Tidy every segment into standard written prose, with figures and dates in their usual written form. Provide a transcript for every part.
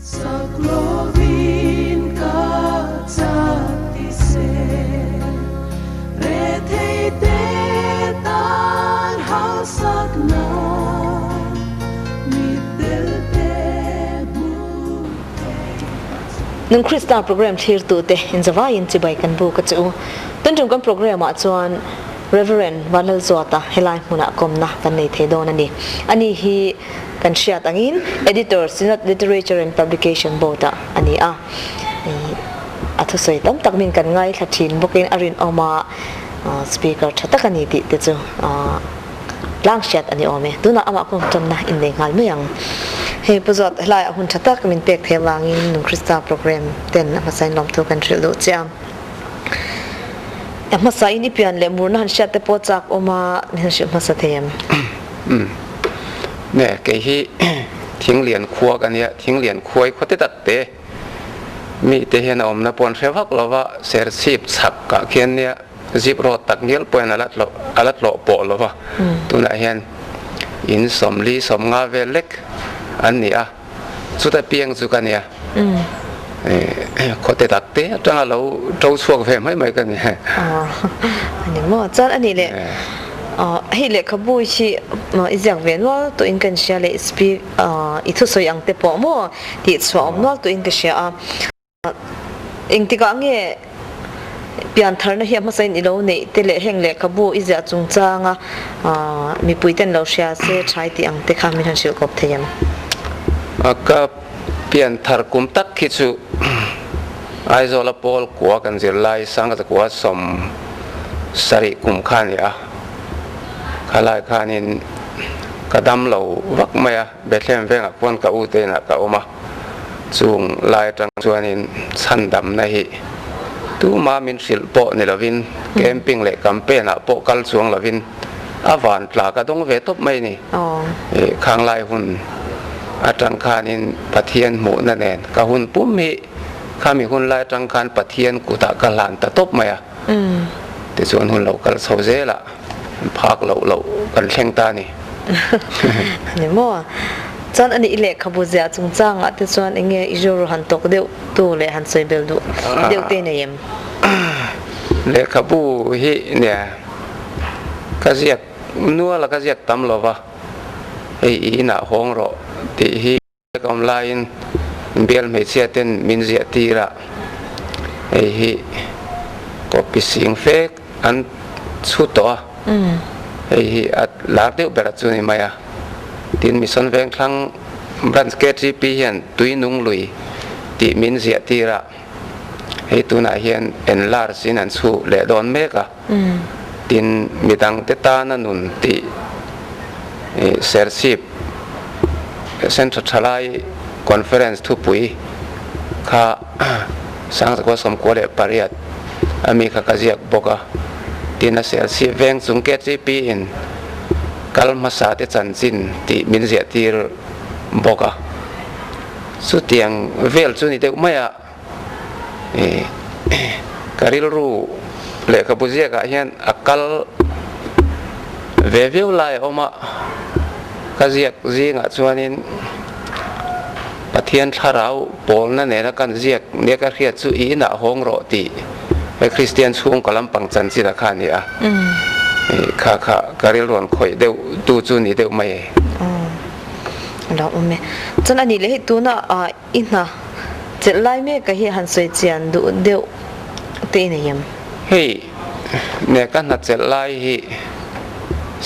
นึงคริสตาโปรแกรมเทียร์ตัวเตอินจะว่ายินจีใบกันบูกจูต้นจงกันโปรแกรมจวน Reverend วันลจวตาเฮลัยมุนักกมนะกันในเทโดนันนี่อันนี้ฮีกันเชียร์ตั้งอิน Editor Synod Literature and Publication Board อันนี้อัธสวยตั้มตักมินกันง่ายขัดชินบุกินอารินออกมาspeaker ชัดกันนี่ติจูล่างเชียร์อันนี้ออกไหมดูนะอามาคงจำนะอินเดงหันไม่ยังเฮ้ยประจัดหลายหุ่นชัดตักมินเปียกเทลางินนุ่งคริสตาโปรแกรมเต็นมาใส่ลมทุกันทริลเจียมมาใส่นี่เปลี่ยนเลยมูนหันเชียร์แต่ปวดจากออกมาเนี่ยเชียร์มาใส่เทียมเนี่ยแกที่ทิ้งเหรียญครัวกันเนี่ยทิ้งเหรียญครัวเขาติดตัดเตะมีแต่เห็นอมนะปนเชฟักเราว่าเสร็จสิบสักกะเขียนเนี่ยสิบรถตักเงี้ยปนอะไรโลโปะเราว่าตัวไหนเห็นอินสมลีสมงาเวเล็กอันนี้สุดท้ายเพียงสุกันเนี่ยเขาติดตัดเตะจังเราเจ้าช่วงเฟรมให้ไหมกันเนี่ยอันนี้มั่วจัดอันนี้เลยให้เล็กขบุยชีอีจากเวียนว่าตัวอินกันเชียร์เลยสปีอีทุสยังเตปอมั่วที่สวมว่าตัวอินกันเชียร์อิงที่ก็เงี้ยเปลี่ยนทางนั้นเฮียมาใส่ในเราเนี่ยแต่เล็กแห่งเล็กขบุยอีจากจงจางมีปุยเต้นเราเชียร์เสียใช้ที่อังเตข้ามีทันเชียร์กบเทียมก็เปลี่ยนทางกุมตักคิดสุไอโซลาโพลกัวกันจะไล่สังกัดกัวสมสริกุมขานเนี่ยขลายขานินกระดำเหล่าวักไม่เบ็ดเล่มเวงควนกะอูเตนะกะอมาจูงลายจังชวนินสันดำในตูมามินศิลปะในละวินแกมปิ้งเล็กกัมเปนะโปกัลสวงละวินอาวานปลากระดงเวทบไม่นี่ข้างลายหุ่นอาจังคานินปะเทียนหมูนั่นแน่กะหุ่นปุ้มมีข้ามีหุ่นลายจังคานปะเทียนกุตะกะลานตะตบไม่แต่ส่วนหุ่นเรากะโซเซละภาคเรากันแข่งตานี่เนี่ยมั่วจนอันนี้เล็กขบุเสียจงจ้างแต่ส่วนเงี้ยอิจฉาหันตกเดียวตัวเลยหันสวยเบลดูเดียวเตนเนี่ยเล็กขบุฮีเนี่ยก็เสียกนัวแล้วก็เสียกตำหรอวะไอ้อีน่ะห้องรอที่ฮีกำลังเบลไม่เสียเต้นมินเสียตีระไอ้ฮีก็ปิดเสียงเฟกอันสุดตัวไอ้หลักเดียวแบบจุนี่มาทีนมีส่วนแบ่งครั้งบรันสเกตที่ปีเห็นตุยนุ่งลุยตีมินเสียตีระไอ้ตัวไหนเห็นเอ็นลาร์สินันสูเล่ดอนเมกะทีนมีตังเตตานันนุนตีเซอร์ซิปเซ็นทรัลไลคอนเฟอเรนซ์ทุปุยข้าสังสกุลสมควรเดปาริยัตอเมริกากาเซียกบอกว่าที่นั่นเสียชีวิตสุงเกตที่ปีนกัลมาสาเตจันจินที่มินเสียที่บอกว่าสุดที่ยังเวลสุนิเดกไม่การิลรูเล็กบุษยากาเห็นอักลเววิลไลออกมากาเซียกจีงส่วนนี้ปะเทียนทาราวโปลนั่นเองนะกันเซียกเนี่ยก็เรียกสุอีน่ะห้องโรตีไอ้คริสเตียนช่วงกำลังปังจันทร์สิราคาเนี่ยข้าการิลวนคอยเดี๋ยวดูจูนี่เดี๋ยวไม่เราไม่จนอันนี้เลยตัวน่ะอินน่ะเจ็ดไล่เมฆก็เฮียหันสวยเจียนดูเดี๋ยวเตยเนี่ยเฮ้ยเนี่ยกันนัดเจ็ดไล่ฮี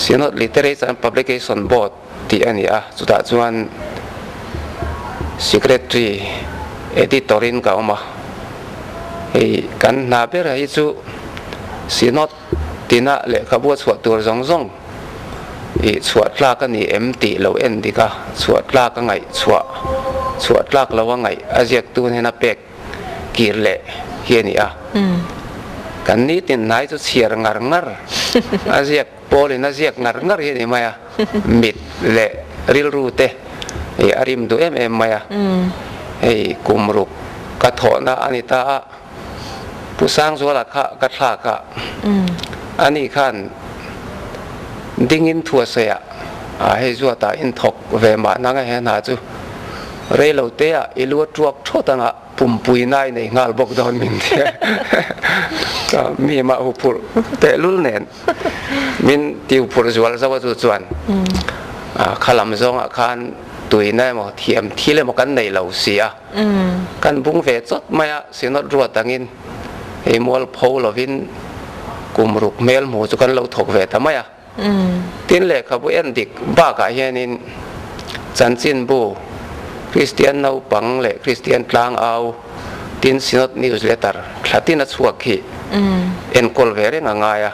Synod Literature and Publication Board ที่อันนี้สุดท้ายส่วน Secretary Editorial ก็ออกมากันนาเบรให้จู่สีนอตที่น่าเล็กขบวนสวดตัวสองสวดลากันนี่ตีเราเอ็นดีกะสวดลากันไงสวดลากเราว่าไงอาเจียกตัวนี้น่าเป็กกีเล่เฮียนี่กันนี้ตินนายจะเสียงงัรอาเจียกโปลินอาเจียกงัรเฮียนี่มามิดเล่ริลรูเตอาริมดูมากุมรุกกระโถนะอานิตาผู้สร้างสวรรค์กัทลากะอันนี้ขันดิ้งอินทัวเสียให้จัวตาอินทกเวมานั่งให้หาจู เรลเตะอิลวดรวกโชตังะปุ่มปุยนายในงาลบกดอนมินเทียก็มีมาอุปุเตลุลเนนมินติวปุรจวลสวัสดิ์จวนขลัมซองอาคารตุยนายหมอเทียมที่เล่มกันในเหล่าเสียกันบุ้งเวจดไม่อะสินอดรัวตังินไอ้มวลโพลวินกุมรุกเมลหมูจุกันเราถกเวททำไมอะตินเล็กขบุเอ็นดิกบ้ากะเฮนินจันจินบูคริสเตียนนาปังเล็กคริสเตียนกลางเอาตินสินอดนิวส์เลเตอร์คลาตินัสวกฮีเอ็นกอลเวเรงง่าย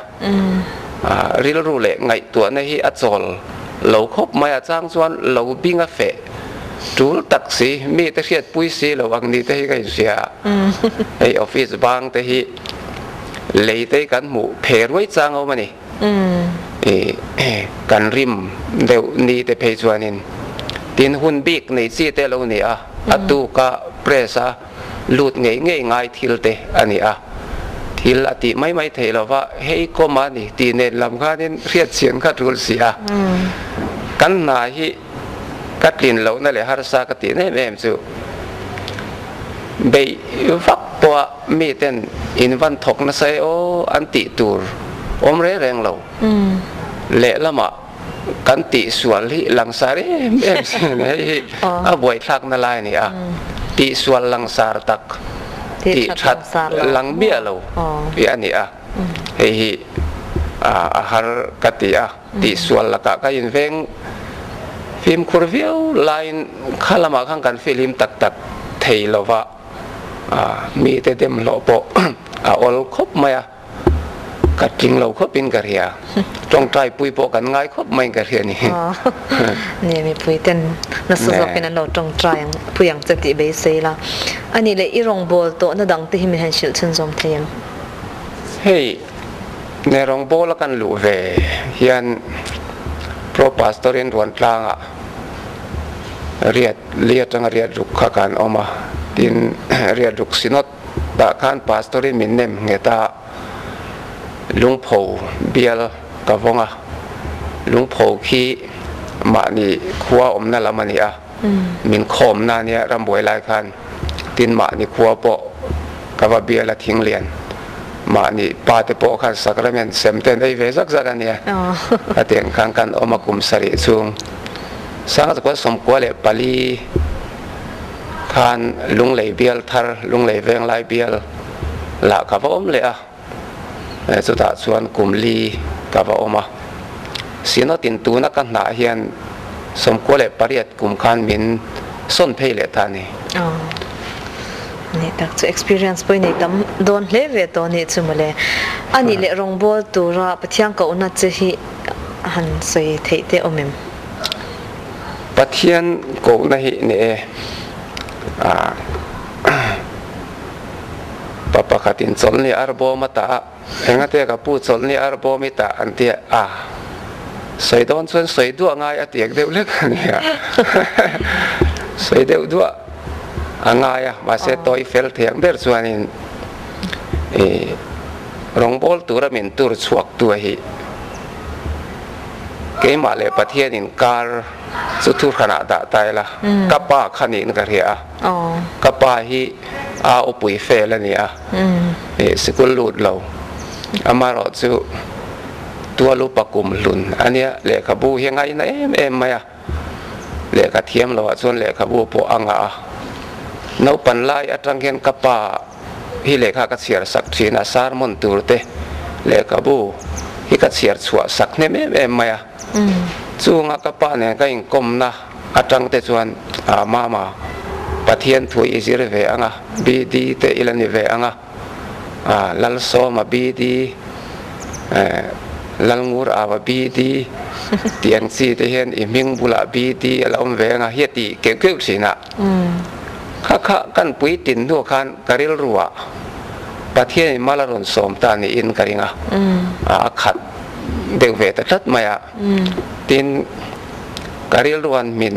ริลรูเล็กไงตัวในฮีอัจฉริเราคบมาจ้างชวนเราบิงอาเฟจูลตักสีมีแต่เขียดปุยสีเราอังนี้แต่ฮีก็เสียไอออฟฟิศบางแต่ฮีเลยแต่กันหมู่เพรไว้จ้างเอามานี่กันริมเดี๋ยวนี้แต่เพจวานินดินหุ่นบิกในซีแต่เราเนี่ยอัตุกะเปรสะลุดง่ายทิลเตอันนี้ทิลอติไม่เทเราว่าเฮ้ยก็มานี่ตีเนลลำคานี่เรียดเสียงขัดรุลเสียกันนาฮิกัดลินเรานั่นแหละฮาร์ซากติเนี่ยแม่มจูเบยฟักตัวมีเต้นอินวันถกนะไซโออันติตูร์อมเร่แรงเราเละละมากันติส่วนที่หลังสารีแม่มสิเนี่ยบ่อยทักนั่นไรนี่ติส่วนหลังสารตักติชัดหลังเบี้ยเราอันนี้เฮ้ยอาหารกติติส่วนละก็ยินเวงฟิล์มคูร์วิลไลน์ข้าละมาข้างกันฟิล์มตักเทลว่ามีแต่เต็มโลโปอลคบไหมกัดจริงเราคบเป็นกระเทียจงใจปุยโปกันง่ายคบไม่กระเทียนี่นี่มีปุยเต้นนักสู้เป็นอันเราจงใจปุยอย่างจะติเบสเลยละอันนี้เลยอีรองโบลโตนั่นดังที่มีเห็นชิลชินซอมเทียมเฮ้ยในรองโบลกันหลู่เวยันโปรปาสตอรินรวนกลางเรียดจังเรียดรุกขกันออกมาดินเรียดรุกสินอดตะขานปาสตอรินมินเนมเงตาลุงโผเบียลกับวงลุงโผขี้มานี่ขัวอมนั่นละมันนี่มินคอมนาเนี่ยรำบวยลายคันดินมานี่ขัวโปกับว่าเบียละทิ้งเรียนมานี่ปาเตโปคันสักระเมนเซมเตนได้เวสักกันเนี่ยอาเตียงขังกันอมากุมสริซุงสังกัดก็สมควรเลยปาลีคันลุงเลยเบียลทาร์ลุงเลยเวงลายเบียลละกับว่าอมเลยสุดท้ายส่วนกลุ่มลีกับว่าอมาสินอตินตูนักกันหนาเฮียนสมควรเลยปริยัติกลุ่มคันมินส้นเพลเลตานี่นี่ตักจะ experience ไปนี่ตั้มโดนเลเวตัวนี้จุมาเลยอันนี้เลยรองบอลตัวเราปะเทียงกับอุณจะฮีหันใส่เทเตอมิมปะเทียนกับอุณฮีเนี่ยปะปะขัดินสนนี่อาร์โบมาตาเองเตะกับพูดสนนี่อาร์โบมิตาอันเตียใส่โดนส่วนใส่ดัวง่ายเตียกเดียวเล็กเนี่ยใส่เดียวดัวง่ายมาเสตอยเฟลเทียงเดอร์ส่วนนี้รองบอลตัวมินตัวสวกตัวฮีเกมมาเลยประเทศนินการสุดทุกขนาดตายละกับป้าขนินกันเหียกับป้าฮีอุปุยเฟลเนี่ยสกุลลุดเราอามารอดซูตัวลูปกุมลุนอันเนี้ยเลขาบูยังไงนะเอ็มไหมเลขาเทียมเราส่วนเลขาบูโปอังนปันไลอัตรังเห็นกับป้าฮิเลขากัดเสียสักทีน่ะสารมนตูเตเลขาบูฮิกัดเสียสัวสักเนี่ยเอ็มไหมจู่งกับป้าเนี่ยก็ยังกลมนะอัตรังเตส่วนมาปะเทียนถวยอิจิรเวอังบีดีเตอิลันเวอังลัลโซมาบีดีลัลงูร์บีดีเตียงซีเตเห็นอิมิงบุลาบีดีลอมเวงเฮียตีเกี่ยวสินะข้ากันปุยตินทั่วคันกะริลรัวประเทศมาลารุนสมตานีอินกะริงขัดเดวเวตทัดมายตินกะริลรวนมิน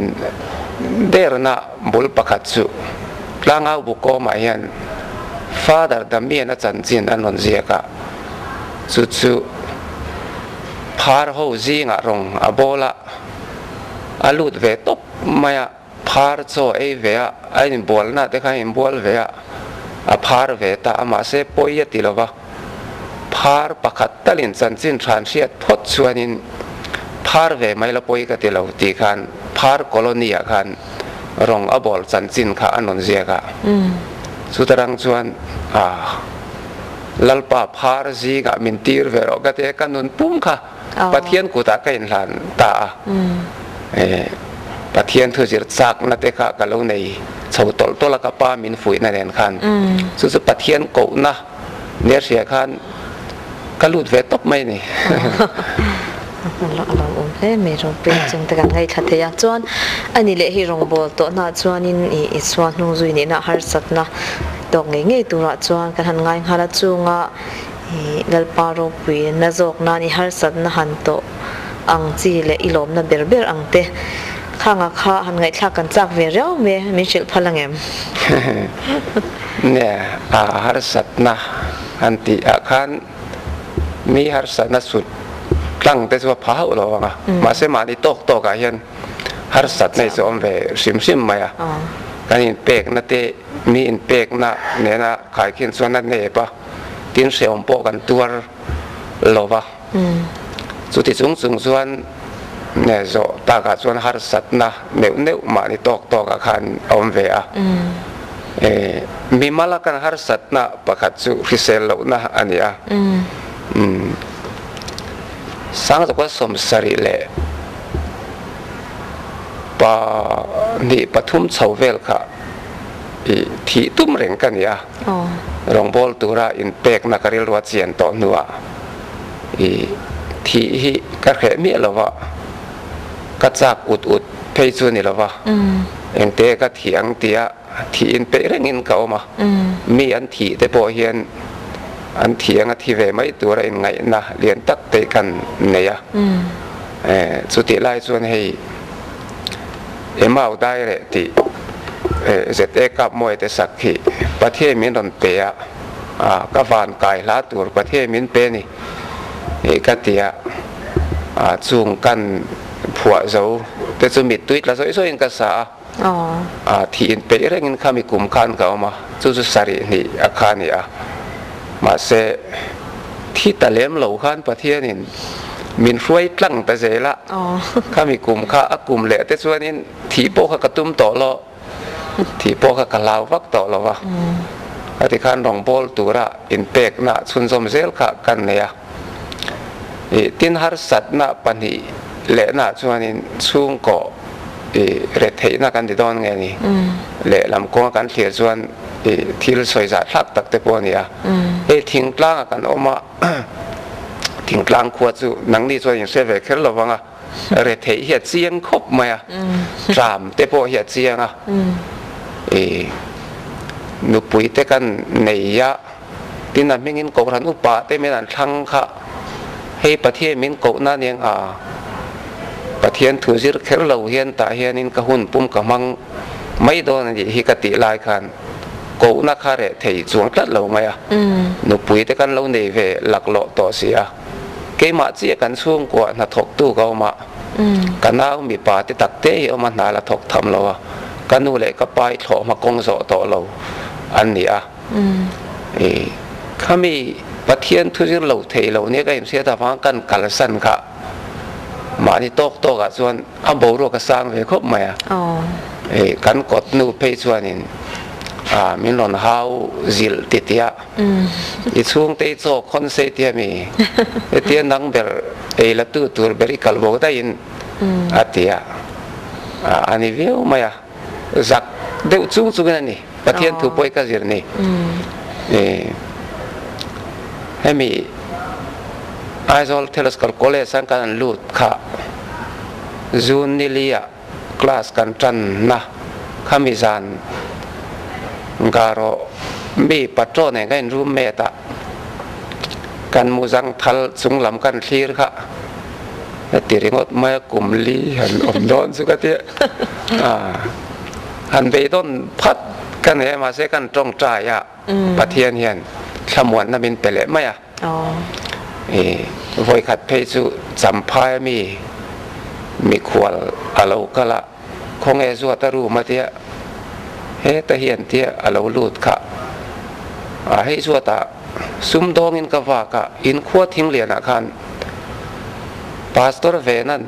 เดรนาบุลปะขัดสุลางเอาบุโกมาเฮียนฟาดาร์ดัมเมียนจันจินอันนนเซียกะสุพาร์โฮซีงะรงอโบละอาลุดเวตบมาย พาร์โซไอเวะไอ้บัวน่ะแต่ข้าเห็นบัวเวะพาร์เวตามาเสปอยติลวะพาร์ประคัตตลินสันสินทรานเชียพดชวนินพาร์เวไม่ละปอยกติลวตีขันพาร์โคโลนีขันรองอบอลสันสินข้าอันนนเสียกะสุดรังชวนลัลปาพาร์ซีกะมินตีร์เวรอกะเตกันนุนปุ่มค่ะปะเทียนกูตาเกินหลานตาปะเทียนเธอจิตซักนัตเตค่ะกันลงในชาวตอลตัวละกับป้ามินฝุ่ยนั่นเองคันสุดปะเทียนกูนะเนี่ยเสียคันก็ลุดเวทบไม่นี่เราเฮ้ไม่รู้เป็นจังแต่กันให้ทัดเทียจวนอันนี้เลยให้รองบอลตัวน่าจวนนี่ส่วนนุ่งจุยนี่น่าหาสัตนะดอกเงี้ยตัวละจวนกันหันง่ายหาละจูงะลัลปาโรปีน่าจอกนานี่หาสัตนะหันโตอังจีเลยอีหลอมน่ะเบอร์อังเตข้างข้าหันไงข้ากันจากเวรียวเมมิชิลพลังเอ็มเนี่ยหาสัตนะอันที่อาคารมีหาสัตนะสุดตั้งแต่ว่าพาอุลวงมาเสมาดิโตกันยันหาสัตในส่วนเวซิมไหมการอินเปกนั่นเตมีอินเปกน่ะเนี่ยนะขายกินส่วนนั้นเนี่ยปะตินเสียงโปกันตัวลวะสุดที่สูงส่วนเนี่ยโจตากาส่วนหาสัตนะเนวมาดิโตกันขันอมเวะมีมาลกันหาสัตนะประคัตสุฟิเซลนะอันนี้สังจากว่าสมสริเลปะนี่ปฐุมชาวเวลค่ะที่ตุ้มเร่งกันเนี่ยรองบอลตัวระอินเป็กนักเรียนวัดเสียนต่อหนัวที่กระแขมีอะไรวะกระจากอุดเพย์ส่วนนี่ละวะเองเตะก็เถียงเตียที่อินเป็กเร่งอินเก่ามามีอันที่แต่พอเห็นอันเถียงที่เวไม่ตัวอะไรไงนะเรียนตักเตะกันเนี่ยสุดที่ไล่ส่วนให้เอาได้เลยที่เสร็จกับมวยแต่สักขีประเทศมินดอนเปียก็ฟานกายลาตัวประเทศมินเปนี่ก็เตียจูงกันผัวเจ้าแต่จะมีตุ้ยแล้วส่วนกษาที่อินเปย์เรื่องนี้ข้ามีกลุ่มคันเขามาจุดสารีนี่อาคารนี่มาเสที่ตะเลี้ยมเหล่าขันประเทศนี่มินช่วยตั้งแต่เสละข้ามีกลุ่มข้ากลุ่มเหล่แต่ส่วนนี้ที่โปกระตุ้มต่อละที่โปกระลาวฟักต่อละวะอธิการรองบอลตัวระอินเปกน่ะสุนสมเซลข้ากันเนี่ยตินหาสัตน่ะปัญหาเหล่น่ะส่วนนี้ช่วงก่อเรทเฮน่ะกันที่ตอนไงนี่เหล่ลำกงกันเสียส่วนที่เราสวยจัดทักตักแต่ปนเนี่ยทิ้งกลางกันออกมาทิ้งกลางขวดสู่หนังนี่ส่วนอย่างเสียไปแค่ระวังเรทเฮียเสียงครบไหมจามแต่พอเฮียเสียงนุปุยแต่กันในยะที่นั่นไม่งินโกรันอุปาแต่ไม่นั่นทั้งค่ะให้ประเทศมินโกนั่นยังประเทศถือสิแค่เราเฮียนตาเฮียนินกะหุ่นปุ่มกะมังไม่โดนฮิกติลายคันโกนักคาเรเทยจวงตัดเราไหมนุปุยแต่กันเราในเวหลักหล่อต่อเสียเกมาเสียกันช่วงกว่านัทกตู้เขามากันน้ามีป่าที่ตักเตะเอามาหนาละทกทำเรากันนู่นเลยก็ไปถอมากงโสต่อเราอันนี้ข้ามีประเทศทุกเราเทเราเนี่ยก็ยังเสียแต่ฟังกันกัลสันค่ะมาที่โต๊ะกับส่วนอันโบรกสร้างไว้ครบไหมกันกดนูเพย์ส่วนนี้มินหลอนฮาวซิลติดยาอีช่วงเตยโซคอนเสิร์ตยังมีเตียนังเบอร์ละตัวเบริคัลบอกได้ยินอาทิยาอันนี้วิวไหมจักเดี๋ยวจุงนั่นนี่ประเทศถูกปล่อยกันสินี่ให้มีไอโซลเทเลสกอลโคเลสังกันลูดค่ะจูนนิลียคลาสกันจันนะขามิซานการอมีปัจจุบันเนี่ยก็รู้เมตากันมูจังทัลสุงลำกันทีร์ค่ะตีริงอดไม่กลุ่มลีหันอมโดนสุกเตียหันไปต้นพัดกันเนี่ยมาเสกันตรงใจประเทศเฮียนขมวนนั่นเป็นไปเลยไหมวอยขัดเพจุสัมภามีขวดอะไรก็ละ คงสวดตรูมาเตียเฮตะเฮียนเตียอลาวลูดค่ะให้สวดซุมดองอินกว่ากะอินขวดทิ้งเลียนคันพาสตอร์เวนัน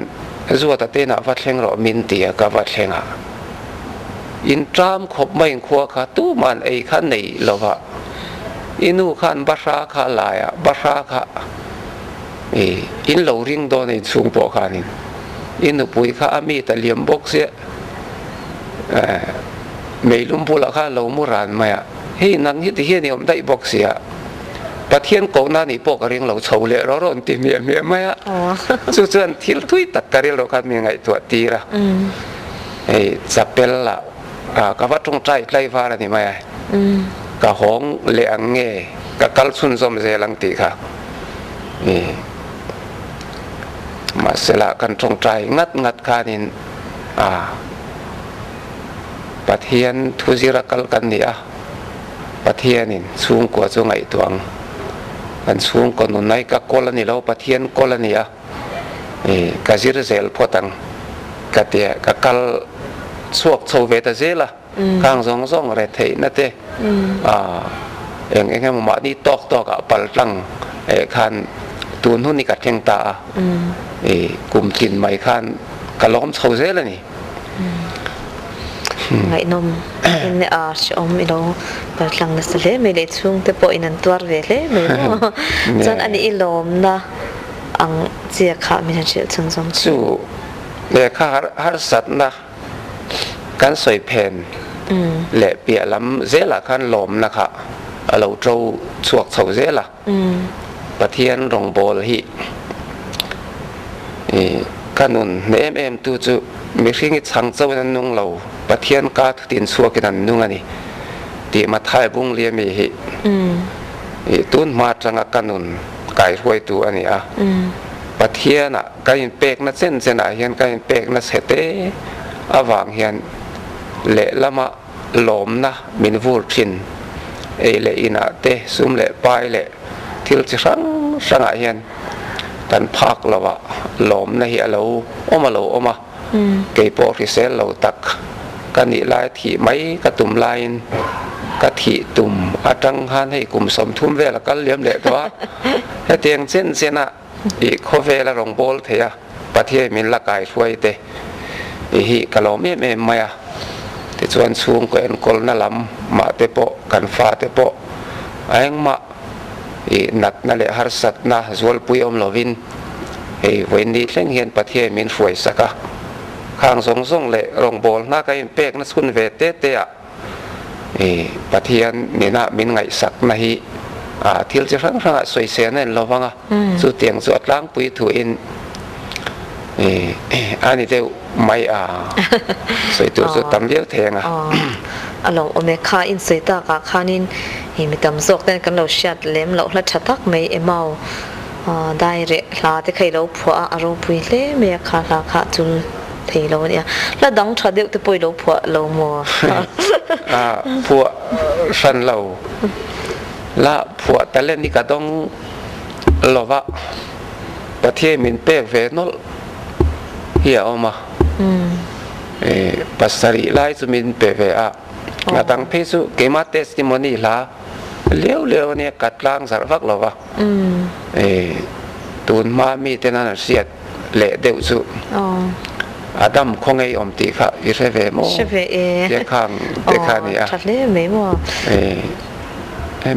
สวดเตนะวัดเชงรอมินเตียกับวัดเชงอินตรามขบไม่ขวค่ะตู้มันไอ้ขันในลวะอินูขันบาราค่ะลายบาราค่ะอินเหลาริงโดนในสูงปอขานินอินปุยค่ะมีแต่เลียมบกเสียไม่ลุมพูละค่ะเหลามุรานมาเฮ้ยนังฮิตเฮียนี่ผมได้บกเสียประเทศกองนั้นนี่พวกเรียงเหลาเฉาเละร้อนตีเมียไหมอ่ะส่วนที่ทุยตัดกระเรียงเราคันมีไงตัวตีละจะเป็นละกับว่าตรงใจใกล้ฟ้าอะไรนี่ไหมกับห้องเลี้ยงเงี้ยกับกัลซุนสมเสลังตีค่ะมาเสละกันตรงใจงัดคานินประเทศทุจิรกัลกันเนี่ยประเทศนี่สูงกว่าสูงไอตัวกันสูงกว่าหนุนไหนกับกอลนี่เราประเทศกอลนี่กจิรเซลพอตังกเตียกับกัลสวกโซเวตเซละข้างสองอะไรเทนั่นเองมานี่ตอกกับปัลตังคันตูนหุ่นนี่กัดเทียงตากลุ่มกินไม่คันกับล้อมโซเซละนี่ไงนมอินชอมอิโลปัลตังนั่นเลยไม่ได้ช่วงแต่พออินันตัวเวลเลยไม่รู้จนอันนี้อิโลมนะอังเจียขามีทันเชื่อซึ่งสองสู้เดี๋ยวข้าฮัรสัตนะการสวยเพนเละเปียล้ำเจละคันลมนะคะเราโจสวกเสาเจละประเทศรองโบลฮีกันุนเนมตูจูมีสิ่งที่สังเจ้านั้นนุ่งเราประเทศกาตินสวกนั้นนุ่งอันนี้ที่มาไทยบุงเลียมีฮีตุนมาจังกันุนไก่ห้วยตัวอันนี้ประเทศน่ะไก่เป็กนั่นเส้นไหนเห็นไก่เป็กนั่นเสตอวางเห็นเละละมาหลอมนะมินวูร์ชินเละอินาเตซุมเละปลายเละทิลจิสังเห็นกันพักละวะหลอมนะเหี่ยเราอมาเกยปอริเซลเราตักกันนี่ลายที่ไม้กระตุ่มลายกะทิตุ่มอาจังหันให้กลุ่มสมทุ่มเวลากันเลี้ยมเละตัวให้เตียงเส้นน่ะอีกโคเวลารองโบลเทียประเทศมินละกายช่วยเตฮีกะลอมไม่ที่ส่วนสูงกว่าคนนั่นลำมาเตปะกันฟ้าเตปะไอ้มานัดนั่นแหละฮาร์สัตนะจวลปุยอมลวินวันนี้เล่นเห็นประเทศมินฝวยสักข้างสงเลยรองโบลน่าก็ยังเป็กนัสุนเวเตเตะประเทศนี่น่ามินไงสักนะฮีที่จะฟังสวยเสียนั่นเราฟังสุดเตียงสุดล้างปุยถูอินอันนี้เดี๋ยวไม่สวยตัวสุดตำเยอะแทงเราอเมริกาอินสวยตากาคานินมีตำสกแต่กันเราชัดเล็มเราละชัดทักไม่เมาได้เร่ลาที่เคยเราผัวอารมณ์ปุยเล่เมียขาลาขาจุลเทเราเนี่ยแล้วดังชัดเดียวที่ปุยเราผัวเรามัวผัวสันเราละผัวแต่เล่นนี่ก็ต้องเราว่าประเทศมินเป้เวนอลเฮียออกมาปัสสริไลสุมินเปเวะงาตังเพสุเกมาเตสติโมนีลาเลี้ยวเนี่ยกัดล้างสารพัดเราวะตูนมามีเตนันเสียดเละเดวสุอาดัมคงไออมตีค่ะอิเรเวโมเด็กข้างนี่ชัดเลยไม่มัว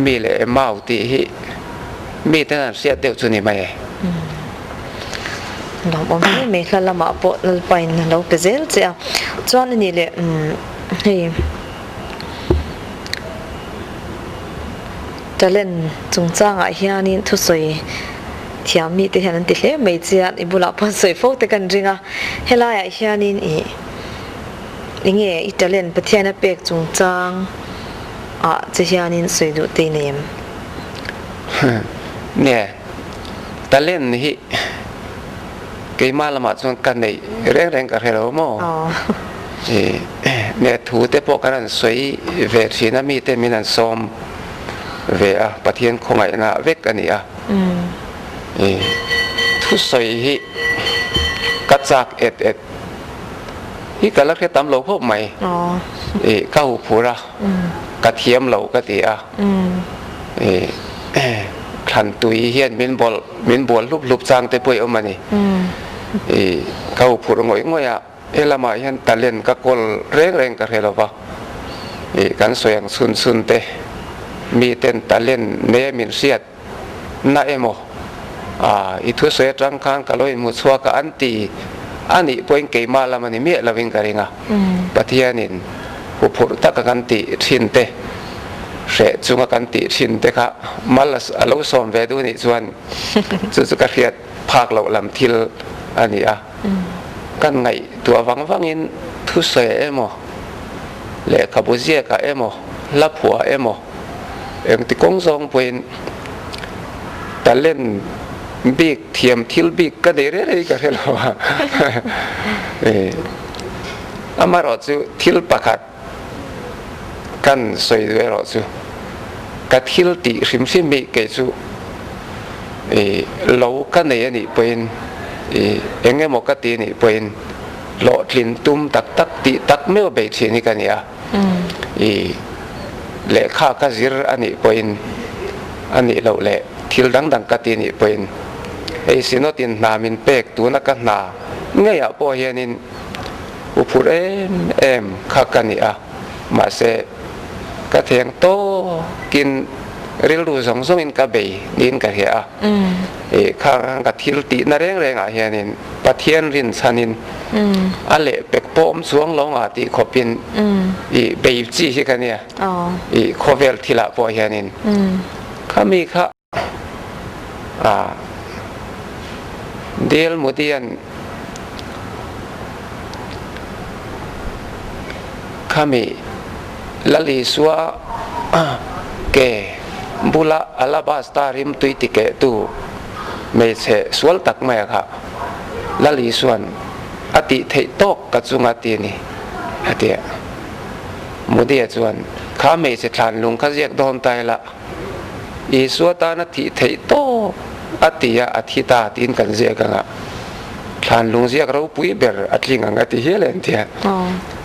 มีเละเมาตีฮิมีเตนันเสียดเดวสุนี่ไหมเราบอกไม่ละละมาปะไปเราไปเจอเจ้าจวนนี่เลยเฮ้ยจะเล่นจงจ้างไอ้เฮียนี่ทุกสวยที่มีแต่เห็นนั่นติดเลยไม่เจียอีบุหรี่พันสวยโฟกแต่กันจริงอ่ะเฮล่าไอ้เฮียนี่นี่ไงอีจะเล่นประเทศนั้นเป็กจงจ้างจะเฮียนี่สวยดูตีเนียมเนี่ยแต่เล่นนี่เกี่ยมาละมาจนกันในแรงกับเราโม่เนี่ยถูแต่พวกกันสวยเวทีนั้นมีแต่มีนั่นซ้อมเวะประเทศคงไงนะเวกันนี่ทุกสวยกัดจากเอ็ด ฮิกะลักเทตำเหลาพบใหม่เข้าผูระกระเทียมเหลากะติอ่ะขันตุยเฮียนมินบอลลุบจางแต่ป่วยเอามานี่เข้าผูระงอยงอยอ่ะละมาเฮียนตะเล่นกะกลเร่งกะเรลวะกันสวยงซุนเตมีเต้นตะเล่นเนมินเสียดน่าเอโมอีทุเสจังคังกะลอยมุสวากะอันตีอันนี้ป่วยเกยมาละมันนี่เมียละวิงกะริงอ่ะปะเทียนินผู้ผูตะกันติชินเตเสจุงกันติชินเตค่ะมาลสเราสอมเวดูนี่ส่วนจุกะเฟียดภาคเราลำทิลอันนี้อ่ะกันไงตัววังอินทุเสเอโมเละขบุเซียกะเอโมลับหัวเอโมเอ็งติกงซองเป็นแต่เล่นบิ๊กเทียมทิลบิ๊กก็ได้เรื่อยๆก็เรื่องว่าอามารอจูทิลปากกัดกันสวยด้วยรอจูกัดทิลติริมซิมิเกจูเรากันเนี่ยนี่เป็นเอ็งเงมกตินี่เป็นหล่อลินตุ้มตักติตักไม่ว่าเบทีนี่กันเนี่ยเละข้ากระซิรอันนี้เป็นอันนี้เราเละทิลดังกตินี่เป็นสินอตินนามินเป็กตัวนักนาเงี้ยพอเห็นินอุปุเอ็มข้ากันนี่อ่ะมาเสกระเทียงโตกินเรียลดูสองสมินกระเบยนินกระเหียข้างกระทิลตินาเร่งอ่ะเห็นินปะเทียนรินสานินอันเละเป็กโปมสวงลงอ่ะที่ขบินเบยจีใช่กันเนี่ยขบเวลทีละพอเห็นินข้ามีข้าเดลมุดียนข้ามีลลิสวะเกบุลาอัลบาสตาริมตุยติเกตูไม่เสสวลตักไม่ค่ะลลิสวนอติเทตกกัจจุงอตินี่อติมุดียจวนข้าไม่เสทานลุงข้าเรียกโดนตายละอีสวตานติเทโตอติยาอธิตาตินกันเสียกันอ่ะทานลุงเสียเราปุยเบอร์อัดลิงกันที่เฮเลนเทีย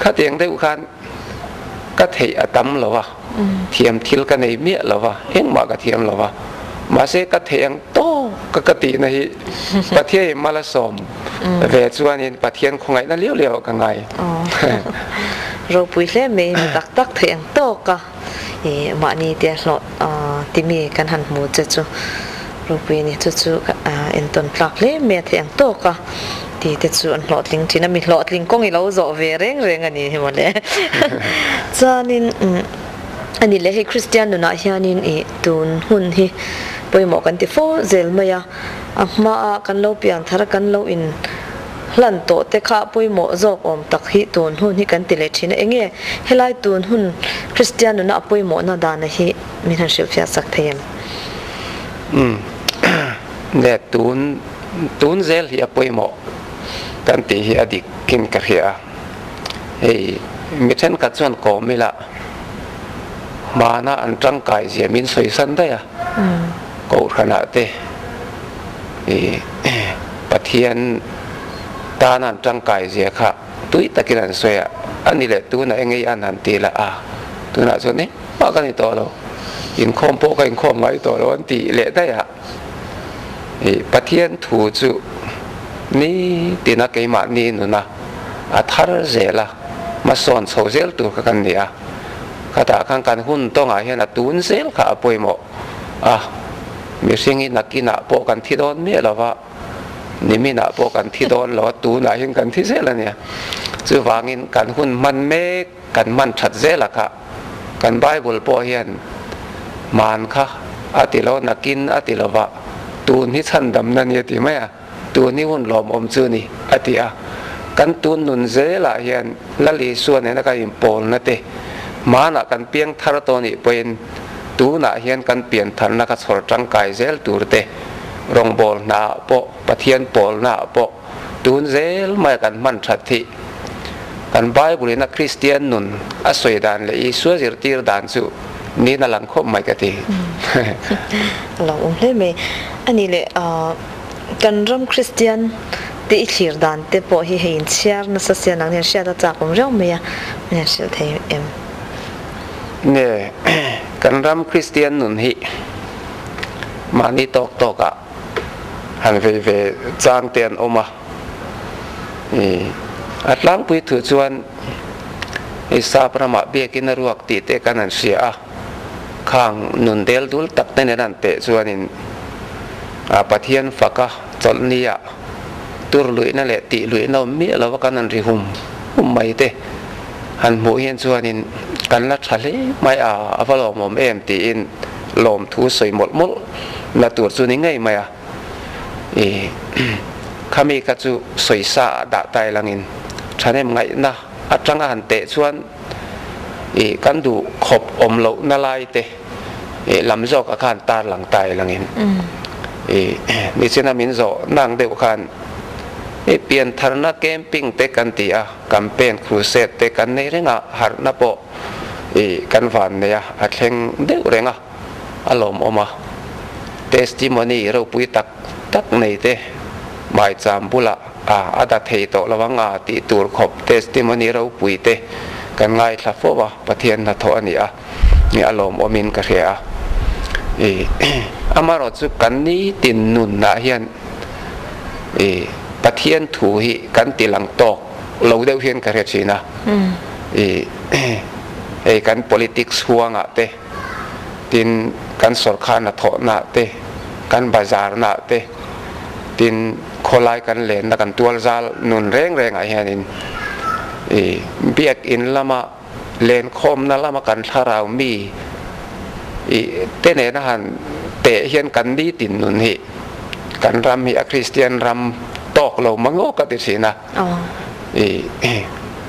ข้าเตียงได้อุคันก็เทียตั้มหรอวะเทียมทิลกันในเมียหรอวะเอ็งมากระเทียมหรอวะมาเสกเทียงโตก็กติในประเทศมาลาสมเวชวันนี้ประเทศคงไงนั่นเลี้ยวกันไงเราปุยเล่ไม่ตักเทียงโตก็มานี่เดียร์ที่มีกันหันหมูเจ้ารูปนี้จู่ๆเอ็นต้นปลักเล่เมียเทียงโตก็ที่เจ้าอันหลอดลิงที่นั่นมีหลอดลิงก็มีเราโจเวเร่งอันนี้หมดเลยจานินอันนี้เลยให้คริสเตียนดูนะเฮียนินอีตูนหุ่นที่ไปหมอกันที่โฟเซลมาอะมากันเราเปียงทาร์กันเราอินหลันโตเตข้าปุยหมอจบอมตักฮิตูนหุ่นที่กันติเลชินเองเฮลัยตูนหุ่นคริสเตียนดูนะปุยหมอนาดานที่มีทันเชียวฟิอาสักเทียมเนี่ยตูนเซลที่ปุยหมอกันตีที่อดีตกินกระเทียมิเช่นกัดส่วนก่อไม่ละมาหน้าอันร่างกายเสียมินสวยสันได้อะกูขนาดเตปะเทียนตานันร่างกายเสียค่ะตุ้ยตะกินันสวยอ่ะอันนี้แหละตัวน่ะเองไงอันนั้นตีละตัวน่ะส่วนนี้ว่ากันต่อเราอินคอมโปกันอินคอมไว้ต่อเราอันตีเละได้อ่ะปะเทียนถูจุนี่ตีนักเกมานี่นู่นนะทาร์เซล่ะมาสอนโซเซลตัวกันเนี่ยข้าตาข้างกันหุ่นต้องหาเห็นตูนเซลข้าป่วยหมอมีสิ่งนี้นักกินปกันที่โดนเมียหรอวะนี่มีปกันที่โดนหรอตูนเห็นกันที่เซลเนี่ยจะวางินกันหุ่นมันเมกกันมันชัดเซลค่ะกันไบเบิลปอเห็นมันค่ะอติเรานักกินอติเราวะตูนที่ฉันดำนั่นเนี่ยที่ไหมตูนนี่หุ่นหลอมอมจืนี่อติกันตูนนุนเซลเห็นละลีส่วนเนี่ยนักอิมโปลนั่นเองมาหนักกันเพียงทารตนี่เป็นตูน่ะเห็นกันเปลี่ยนทันนักสอนร่างกายเซลตูรเตรองบอลหน้าโปปะเทียนโปลหน้าโปตูนเซลมากันมันชัดที่กันไบเบิลนักคริสเตียนนุนอสวยดานเลยสวยจิตติรดานสุนี่นั่นหลังคบไม่กันทีเราเลยไม่อันนี้เลยกันร่มคริสเตียน ตี ti thlir dan te po hi hein chiar na sa sia nang ne sia da cha kom reu me ya ne sil thei em ne kan ram Christian nun hi mani tok a han ve chang ten oma atlang pui thu chuan isa prama bekin ruak ti te kanan sia khang nun del dul tak te ne dan te chuanin a pathian faka cholnia tur lui na le ti lui no mi lo kanan ri hum mai te han mu hian chuanin kan la thale mai a avalo mom em ti in lom thu soi mol na tur chu ni ngai mai a khami ka chu soi sa da tai langin thanem ngai na atanga han te chuan kan du khop om lo na lai te lam jok a khan tar lang tai langin ni chena min zo nang deu khan pian tharna camping te kan ti a campaign crusade te kan nei renga har na po kan van ne a thleng deu renga alom oma testimony ro pui tak nei te mai cham bula ada thei to lawanga ti tur khop testimony ro pui te kan ngai thla fo wa pathian na tho ani a ni alom omin ka ria amaro chu kan ni tin nun na hian pathian thu hi kan tilang tok lo deuh hian ka ria china kan politics huanga te tin kan sarkar na tho na te kan bazar na te tin kholai kan len na kan tual zal nun reng a hianin biak in lama len khom na lama kan tharau mi te ne na han te hian kan ni tin nun hi kan ram hi a Christian ram tok lo mango ka ti sina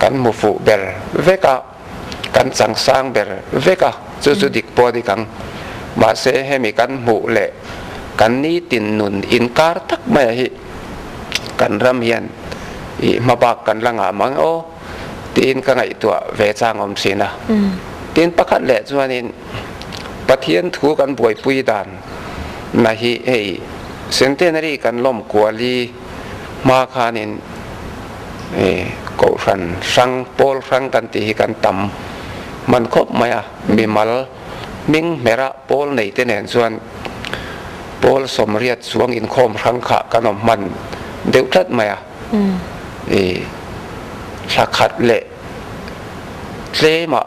kan mu fu ber veka kan chang sang ber veka chu dik po di kang ma se hemi kan mu le kan ni tin nun in kar tak mai hi kan ram hian ma bak kan langa mang o tin ka ngai tua ve chang om sina tin pakhat le chuanin pathian thu kan boi pui dan na hi centenary kan lom kwali ma khanin ko ran sang pol sang kan ti kan tam man khop maya bimal ming mera pol nei te nen chuan pol somriat suang in khom rang kha kanom man deu tlat maya sakhat le tlema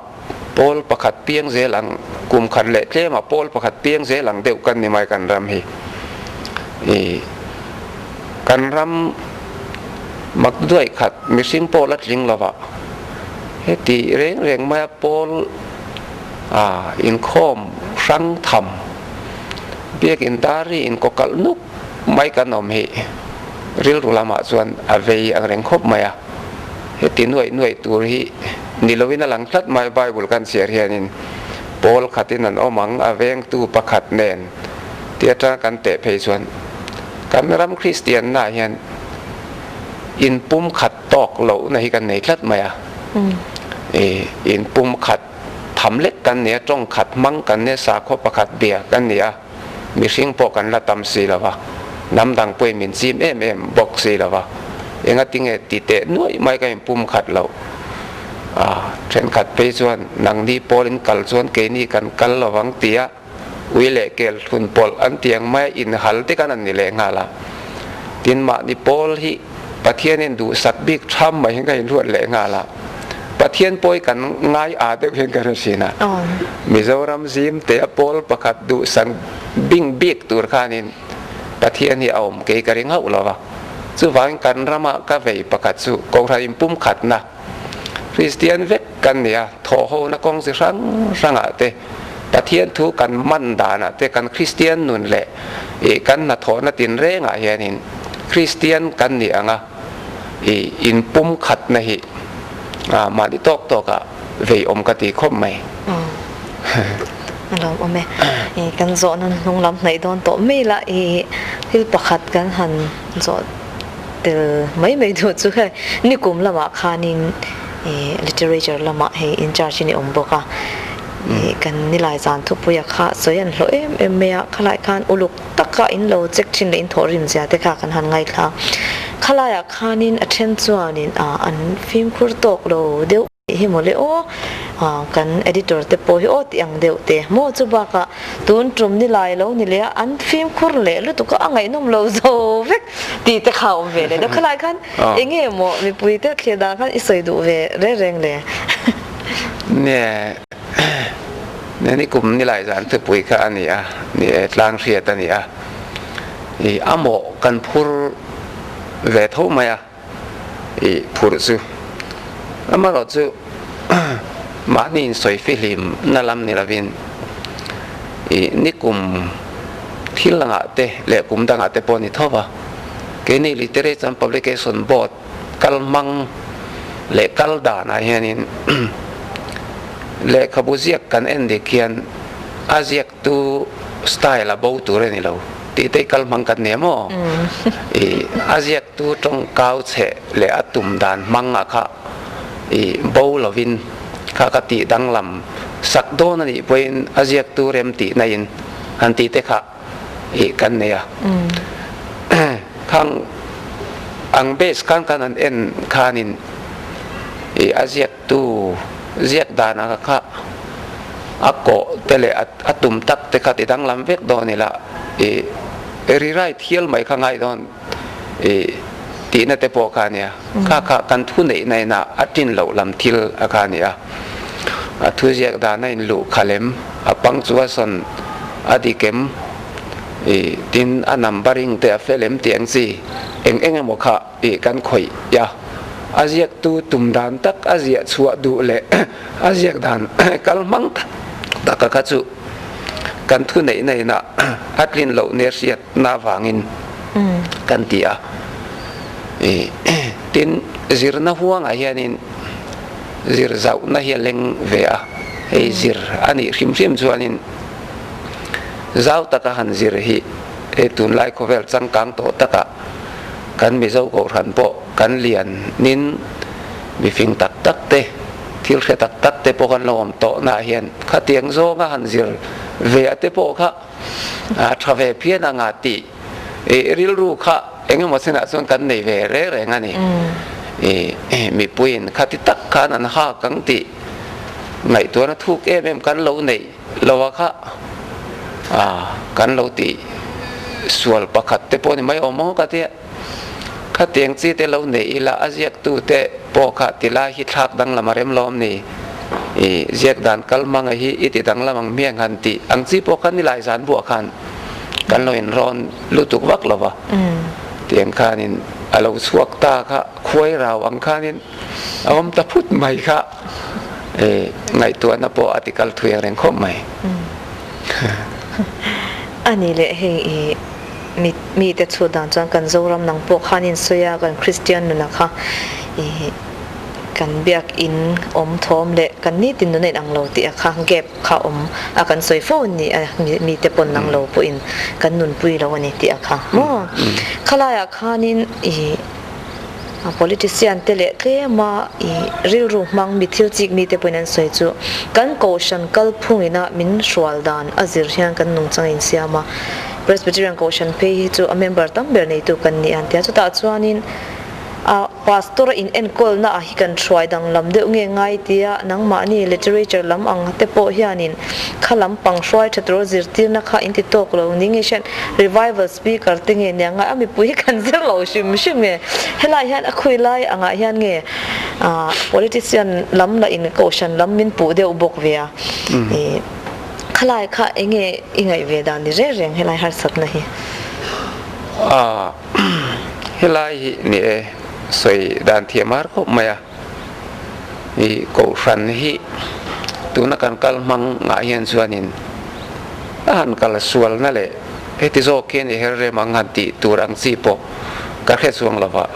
pol pakhat piang zelang kum khat le tlema pol pakhat piang zelang deu kan ni mai kan ram hi kan ram mak duai khat missing pol atling lawa heti reng ma pol in khom rang tham biak in dari in kokal nuk mai kanom hi ril rulama chuan avei ang reng khop maya heti nuai tur hi nilowina lang thlat mai bible kan share hianin pol khatin an omang aveng tu pakhat nen tiatra kan te phei chuan kan ram Christian na hian in pum khat tok lo na hi kan nei thlat maya in pum khat tham lek kan ne tong khat mang kan ne sa kho pakhat bia kan nia mi sing po kan la tam si lawa nam dang poi min sim em bok si lawa enga tinge ti te nuai mai ka pum khat lo tren khat pe chuan nang ni polin kal chuan ke ni kan kal lawang tia uile kel thun pol an tiang mai in hal te kan an ni le ngala tin ma ni pol hi pathian en du sak bik tham mai hinga in ruat le ngala pathian poi kan ngai a te hen ka rasina mizoram zim te pol pakhat du sang bing bik tur khanin pathian hi aum ke ka ring hau lawa chu wang kan rama ka vei pakhat chu ko ra im pum khat na Christian vek kan nia tho ho na kong si ranga te pathian thu kan man dana te kan Christian nun le kan na tho na tin re nga hianin Christian kan ni anga in pum khat na hi ma di tok a vei om ka ti khom mai alo ome kan zo nan nong lam nei don to me la hil pakhat kan han zo tel mai du chu he ni kum lama khanin literature lama he in charge ni om boka kan ni lai zan thu puya kha soyan hlo em me khalai khan uluk taka in lo check chin le in thorim ja te kha kan han ngai kha ขลายคานิน attend จวนินอันฟิล์มคุรตกโลเดียวฮิโมเลโอกัน editor เตปอฮิโอติอังเดียวเตโมจุบากะตุนตรุมนี่ลายโลนี่เลยอันฟิล์มคุรเลลุตุกะอังไงนุ่มโลโซเวกตีเตข่าวเวเลยเดี๋ยวขลายคันเองเงี้ยโมมีปุยเตเคดาคันอิสวยดูเวเร่งเลยเนี่ยนี่กลุ่มนี่หลายสารที่ปุยค่ะนี่นี่ลางเสียตันนี่อีอโมกันพูดเวทไหมอีพูดซูแล้วมาเราซูมานี่สวยฟิลิมนั่นลำนี่ละวินอีนี่กลุ่มที่ลังอาเตเละกลุ่มดังอาเตปอนี่ท่าปะเกนี่ literature publication board กัลมังเละกัลดานะเฮียนี่เละขบุเซียกกันเอ็นเด็กเขียนอาเซียกตูสไตล์ละบูตูเรนี่เราตีเตกัลมังกันเนี่ยมั้งอาเซียกตูตรงก้าวเฉะเละตุ่มดานมังอะค่ะบูลวินข้ากติดังลำสักโดนนี่เป็นอาเซียกตูเรมตีในอันตีเตค่ะกันเนี่ยข้างอังเบสข้างกันอันเอ็นขานินอาเซียกตูเรียกดานะค่ะอักโกเตเลอัตุมตักเตค่ะติดังลำเวกโดนนี่ละรีไรเที่ยวไม่ข้างไงโดนตีนั่นเตปอกาเนี่ยข้ากันทุนในน่ะอัดจินเหล่าลำทิลอาการเนี่ยทุเรียกดาในลูกขเลมปังจัวสันอดีเกมตินอันนำบาริงเตะเฟลมเตียงซีเอ็งหมกค่ะกันข่อยยาอาเซียกตูตุ่มดานตักอาเซียชัวดูเละอาเซียกดานกัลมังตักกะจุกันทุนในน่ะอัดลินเหล่าเนเซียนาวังินกันตีตินซิร์น่าห่วงอะไรนี่ซิร์เจ้าน่าเฮียเลงเวียซิร์อันนี้ริมชวนนี่เจ้าตะกันซิร์ฮีตุนไลค์เวลจังกังโตตะกันมีเจ้ากูรันโปกันเลียนนินมีฟิงตักเตทิลเสตักเตปกันลมโตน่าเฮียนข้าเตียงโซ่ก็หันซิร์เวียเตปข้าทราเวเพียนงาติริลรูข้าเองมาสนับสนุนกันในเวรเรื่องนี้มีปุยนข้าที่ตักขานันห้ากังติไงตัวนั้นทุกเอ็มกันเราในเราว่าข้ากันเราตีส่วนประคัตเตปนี่ไม่อมองกันเถอะข้าเตียงซีเตเราในอีลาอาเซียกตูเตปอข้าติลาฮิตรักดังละมาเร็มล้อมนี่เจียกดันกัลมังไอฮิอิติดังละมังเมียงหันติอังซีปอกันนี่หลายสารบวกกันกันเราเห็นร้อนรู้ตุกวักหรอวะเตียงข้านินเราสวกตาค่ะควยเราอังข้านินเอามตะพุดใหม่ค่ะไงตัวนับปออาติกัลทุยแรงคมใหม่อันนี้แหละเฮมีแต่สุดดังจังกันโจรำนังพวกข้านินสุยากันคริสเตียนนั่นนะคะกันเบียกอินอมทอมเละกันนี่ตินในอังโลติอาคังเก็บข้าอมอากันสวยฟูนี่มีแต่ปนอังโลปุอินกันนุนปุยแล้ววันนี้ติอาคังมั่วขลายอาคานินpolitician เตเลเคมาริรูมังมิทิลจิกมีแต่ปนันสวยจูกันโกชันกัลพุงอินะมินสวลดานอาซิรเฮียนกันนุ่งจังอินเซียมา Presbyterian โกชันเพย์จูอเมมเบอร์ตั้งเบอร์ในตัวกันนี่อันเดียจูตาจวนินpastor in enkol na hi kan try dang lam de nge ngai tia nang ma ni literature lam ang te po hianin khalam pang try thatro zirtir na kha inti tok lo ning shan revival speaker tinge ne nga ami pui kan zer lo shim nge helai hian a khui lai anga hian nge politician lam la in caution lam min pu de ubok via khalai kha enge ingai ve dan ni re reng helai har sak na hi helai niสวยด่านเทียมารก็ไม่กูฟันฮีตัวนักการกัลมังงายันส่วนนินอันกัลส่วนนั่นแหละที่โซเคนเฮเรมังหันติตัวรังสีปกกระเทส่วงละวะ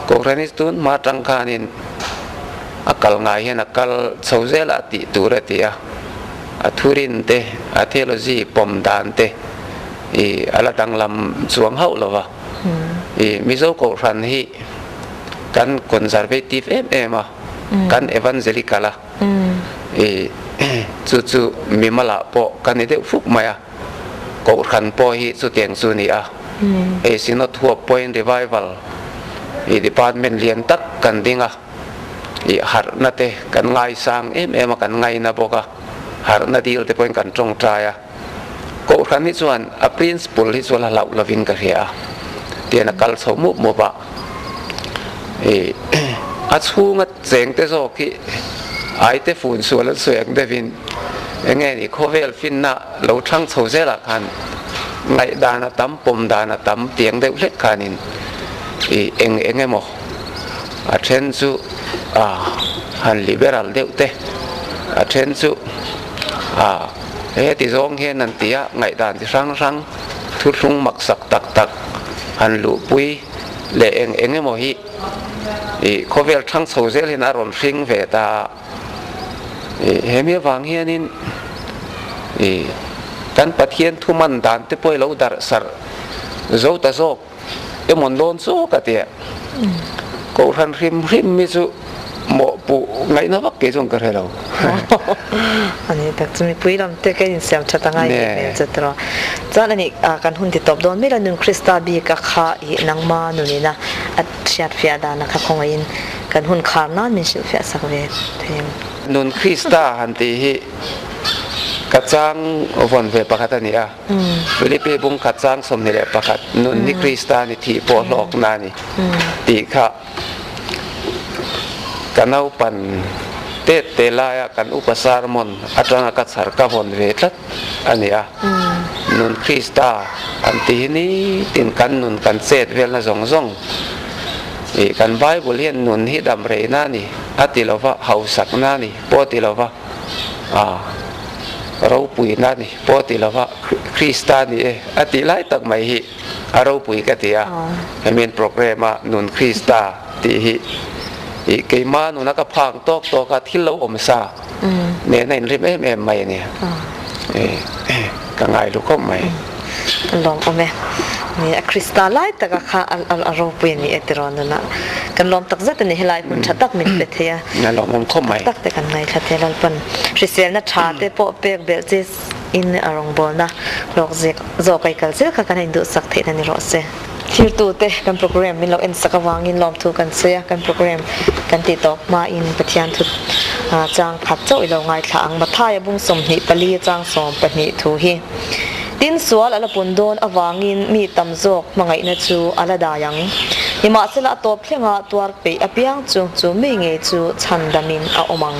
กูรันิสตุนมาจังคานินอักกัลงายันอักกัลโซเซลติตัวเรติอาทุรินเตอเทโลจีปมดานเตอะไรดังลำสวงเฮาละวะมิโซกูฟันฮีกันคอนเซอร์เวทีฟกันเอวานเจลิกาล่ะจู่ๆมีมาละปอกันนี่เด็กฟุกมากูขันปอฮีสุดเตียงสุนีสินอทัวปอยน์รีไววัล department lian tak kan dinga har na te kan ngai sang em kan ngai na boka har na dil te point kan tong traya ko khan ni chuan a principal hi chuan lau lovin ka ria tiana kal somu mo ba a chunga cheng te zo ki ai te fun sual suak devin enge ni khovel fin na lo thang chhozela khan ngai dana tam pom dana tam tiang deuh let khanin enge mo a then chu han liberal deuh te a then chu ti zong hian an tia ngai dan ti rang thu thung mak sak tak han lu pui le enge mo hi khovel thang chhozel hin aron hring ve ta hemi wang hianin kan pathian thuman dan te poi lo dar sar zo ta zo emon lon zo ka te ko ran rim mi chu mo pu ngai na wak ke jong ka relo ani tak chumi pui lam te ke in siam chata ngai me chatro chan ani kan hun ti top don mela nun krista bi ka kha i nangma nunina at siat fia da na kha khongain kan hun khar na min sil fia sakwe them nun krista han ti hi kacang von ve pakatania Filipe bung kacang som ni le pakat nun ni krista ni thi po lok na ni ti kha kanau pan te la ya kan upasar mon atanga ka sar ka von ve tlat ania nun krista anti ni tin kan nun kan set vel na zong kan bible hian nun hi dam re na ni atilova hausak na ni potilova ro pui na ni potilova krista ni ati lai tak mai hi aro pui ka tia hemen programa nun krista ti hi ke ma nu na ka phang tok to ka thilo om sa ne nei rim em mai ne ka ngai lu khom mai lom ome ni a kristalai ta ka kha al aro pui ni etron na kan lom tak zat ni helai hun thatak min pe thea na lom om khom mai tak te kan ngai tha the lal pan risel na tha te po pek bel che in arong bol na lok zek zo kai kal se ka kan hindu sak the na ni ro se thir tu te kan program min lo en sakawangin lom thu kan se kan program kan ti tok ma in pathian thu chang khat choi lo ngai thla ang mathai bung som hi pali chang som pani thu hi tin sual ala pundon awangin mi tamjok mangai na chu ala dayang hima sela top thlenga tuar pe apiang chu mi nge chu chandamin a omang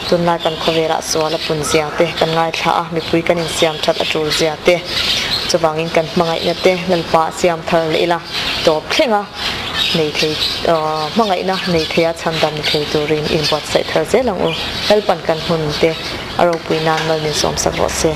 tunla kan khowera suala punzia te kan ngai thla a mi pui kan in siam that atul zia te chuwangin kan mangai na te lalpa siam thar leila top thlenga nei thei mangai na nei theya chandam thei turin in bot sai thar je lang u helpan kan hun te aro pui nan mal min som sak ro se